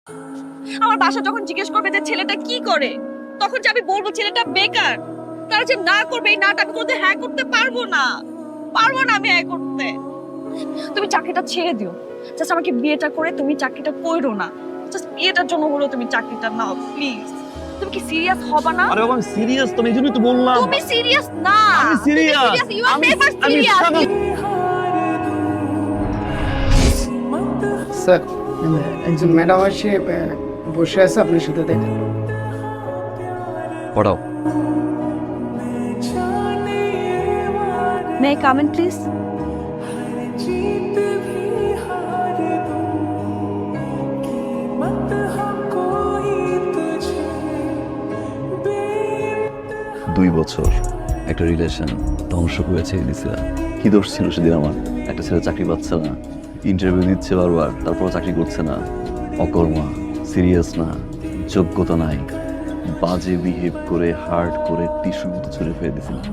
আমার বাসা যখন জিজ্ঞেস করবে যে ছেলেটা কি করে, তখন যে আমি বলবো ছেলেটা বেকার, তারা যে না করবে এই নাটা আমি কোথায় হ্যাঁ করতে পারবো না, পারবো না আমি হ্যাঁ করতে। তুমি চাকরিটা ছেড়ে দিও, জাস্ট আমাকে বিয়েটা করে তুমি চাকরিটা করো না, জাস্ট বিয়েটার জন্য হলো তুমি চাকরিটা নাও প্লিজ। তুমি কি সিরিয়াস হবা না? আরে বাবা আমি সিরিয়াস, তো এই জন্যই তো বললাম। তুমি সিরিয়াস না। আমি serious. You are never serious. Sir একজন ম্যাডাম আসে বসে আছে আপনার সাথে দেখেন। পড়াও। May I come in please? দুই বছর একটা রিলেশন ধ্বংস করে ছেড়ে দিছিলাম। কি দোষ ছিল সেদিন আমার? একটা ছেলে চাকরি পাচ্ছে না, ইন্টারভিউ দিচ্ছে বারবার, তারপর চাকরি করছে না, অকর্মা, সিরিয়াস না, যোগ্যতা নাই, বাজে বিহেভ করে হার্ট করে টিস্যুর মতো ছুঁড়ে ফেলে দিয়েছিলাম।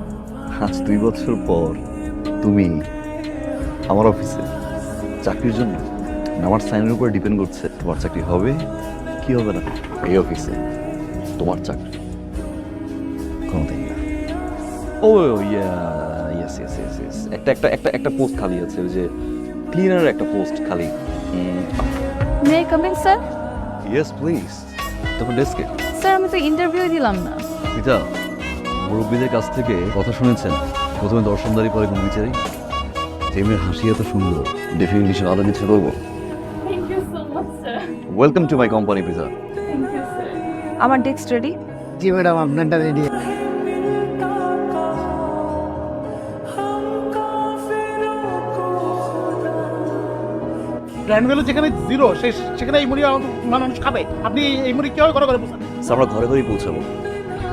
আজ 2 বছর পর তুমি আমার অফিসে চাকরির জন্য আমার সাইনের উপর ডিপেন্ড করছে তোমার চাকরি হবে কি হবে না। এই অফিসে তোমার চাকরি কোনোদিন না। Oh yes yes yes yes, একটা পোস্ট খালি আছে, ওই যে ক্লিনার একটা পোস্ট খালি। May I come in sir? Yes please. তখন ডেস্কে স্যার আমি তো ইন্টারভিউ দিলাম না। পিতা, মুরব্বীদের কাছ থেকে কথা শুনেছেন, প্রথমে দর্শনদারি পরে কোনো বিচারি। তেমনি হাসি এত সুন্দর, ডেফিনেটলি সে আরো কিছু করবো। Thank you so much sir. Welcome to my company পিতা। Thank you sir. আমার ডেস্ক রেডি? জি ম্যাডাম আপনারটা রেডি। ব্র্যান্ড ভ্যালু যেখানে জিরো সেখানে এই মুড়ি মানুষ খাবে। আপনি এই মুড়ি কিভাবে করে বোঝান? আমরা ঘরে ঘরেই পৌঁছাবো,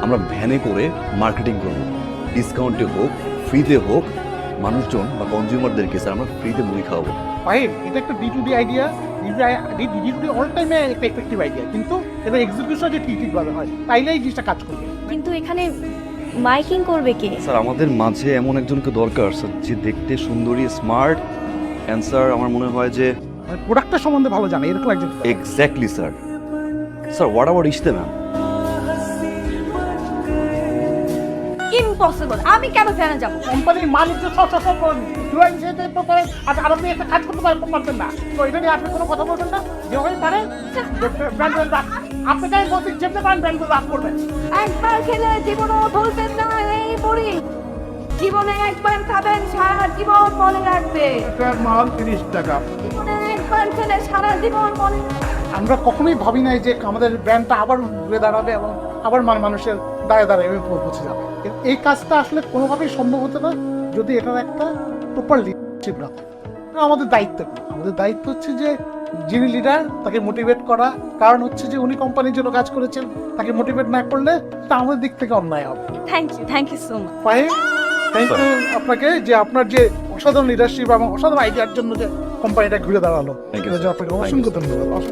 আমরা ভ্যানে করে মার্কেটিং করবো, ডিসকাউন্টে হোক ফ্রিতে হোক, মানুষজন বা কনজিউমারদেরকে স্যার আমরা ফ্রিতে মুড়ি খাওয়াবো। ফাইন, এটা একটা D2D আইডিয়া। D2D অল টাইমে একটা এফেক্টিভ আইডিয়া, কিন্তু এটা এক্সিকিউশন যে ঠিকভাবে হয় তাইলে এই জিনিসটা কাজ করবে। কিন্তু এখানে মাইকিং করবে কে? স্যার আমাদের মাঝে এমন একজনকে দরকার স্যার, যে দেখতে সুন্দরী, স্মার্ট, অ্যান্ড স্যার আমার মনে হয় যে মানে প্রোডাক্টটা সম্বন্ধে ভালো জানে এরকম একজন। Exactly sir. Sir what about ইশতে ম্যাম? ইম্পসিবল, আমি কেন ফ্যানে যাব? কোম্পানির মালিক যে সব আর আপনি একটা কাজ করতে পারবেন না, তো এটা নিয়ে আপনি কোনো কথা বলবেন না। যেভাবে পারেন ব্র্যান্ড আপনি যাই বলছেন যেতে পারেন ব্র্যান্ড রাত করবেন। একবার খেলে জীবনও ভুলবেন না এই বড়ি। জীবনে একবার খাবেন, সারা জীবন মনে রাখবে। এটার মান 30 টাকা। জীবনে একবার খেলে সারা জীবন মনে রাখবে। আমরা কখনোই ভাবি নাই যে আমাদের ব্র্যান্ডটা আবার ঘুরে দাঁড়াবে এবং আবার মানুষের দাঁড়ে দাঁড়িয়ে পৌঁছে যাবে। এই কাজটা আসলে কোনোভাবেই সম্ভব হতো না যদি এটার একটা প্রপার লিডারশিপ না থাকে। আমাদের দায়িত্ব কি? আমাদের দায়িত্ব হচ্ছে যে যিনি লিডার তাকে মোটিভেট করা, কারণ হচ্ছে যে উনি কোম্পানির জন্য কাজ করেছেন, তাকে মোটিভেট না করলে তা আমাদের দিক থেকে অন্যায় হবে। Thank you so much. Fine, thank you আপনাকে যে আপনার যে অসাধারণ লিডারশিপ এবং অসাধারণ আইডিয়ার জন্য যে কোম্পানিটা ঘুরে দাঁড়ালো। Thank you, এটার জন্য আপনাকে অসংখ্য ধন্যবাদ।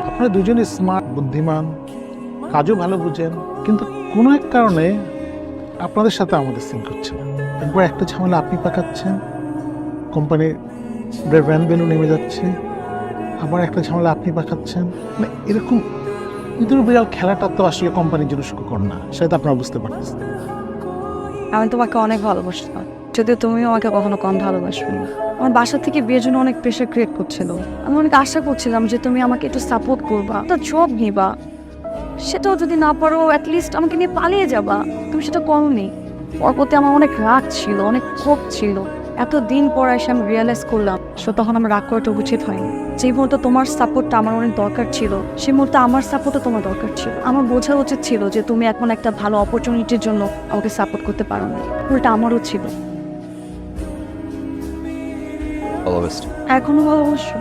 আপনারা দুজনে স্মার্ট, বুদ্ধিমান, কাজও ভালো বুঝেন, কিন্তু কোনো এক কারণে আপনাদের সাথে আমাদের সিঙ্ক হচ্ছে না। একবার একটা ঝামেলা আপনি পাকাচ্ছেন, কোম্পানির ব্র্যান্ড ভ্যালু নেমে যাচ্ছে, আবার একটা ঝামেলা আপনি পাকাচ্ছেন। মানে এরকম ইঁদুর বিড়াল খেলাটা তো আসলে কোম্পানির জন্য সুখকর না, সেটা আপনারা বুঝতে পারতেছেন। আমি তোমাকে অনেক ভালোবাসতাম, যদিও তুমিও আমাকে কখনো কম ভালোবাসবে না। আমার বাসা থেকে বিয়ের জন্য অনেক প্রেশার ক্রিয়েট করছিল। আমি অনেক আশা করছিলাম যে তুমি আমাকে একটু সাপোর্ট করবা, একটা জব নিবা, সেটাও যদি না পারো অ্যাটলিস্ট আমাকে নিয়ে পালিয়ে যাবা। তুমি সেটা করোনি। ওর প্রতি আমার অনেক রাগ ছিল, অনেক ক্ষোভ ছিল। এতদিন পর এসে আমি রিয়েলাইজ করলাম তখন আমার রাগ করাটা উচিত হয়নি। যে মুহূর্তে তোমার সাপোর্টটা আমার অনেক দরকার ছিল, সেই মুহূর্তে আমার সাপোর্টও তোমার দরকার ছিল। আমার বোঝা উচিত ছিল যে তুমি এখন একটা ভালো অপরচুনিটির জন্য আমাকে সাপোর্ট করতে পারো না, ওটা আমারও ছিল। All the best. এখনো ভালোবাসো?